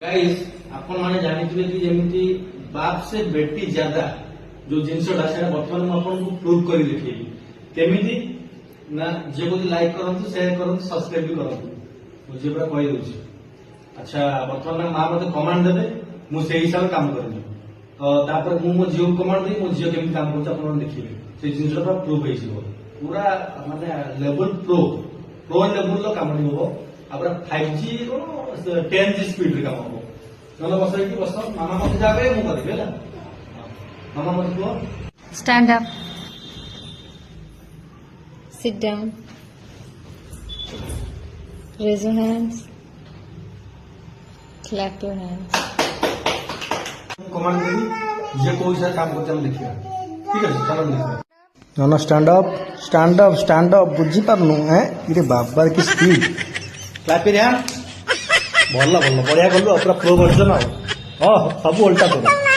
Guys आपण माने जानिथिबे कि जेमिति बाप से बेटी ज्यादा जो जिनसटा से बर्तमान मु आपन को प्रूव करी देखिए केमिति ना जे को लाइक करंतु शेयर करंतु सब्सक्राइब भी करंतु मुझे पूरा कहि दोछि। अच्छा बर्तमान मां मते कमांड देबे मु से हिसाब काम करनी तो तापर मु मो जियो कमांड दे मो जियो केमिति काम करछ आपण देखिबे से जिनसटा पूरा प्रूव होई जिवो पूरा माने लेवल प्रो लेवल लो काम नि हो अब 5G रो 10G स्पीड रे काम हो चलो बस कि बस मामा मत जाबे मु करबे ହେଲା मामा मत को Stand up. Sit down. Raise your hands. Clap your hands. Command देबी जे कोई सा काम करते हम देखिया ठीक है चलो देखिया नोनो स्टैंड अप बुझी पारनु हैं इरे बाबर की स्पीड क्लैप रे भल भल बढ़िया कलु पूरा प्रो वर्जन हां सब उल्टा करो।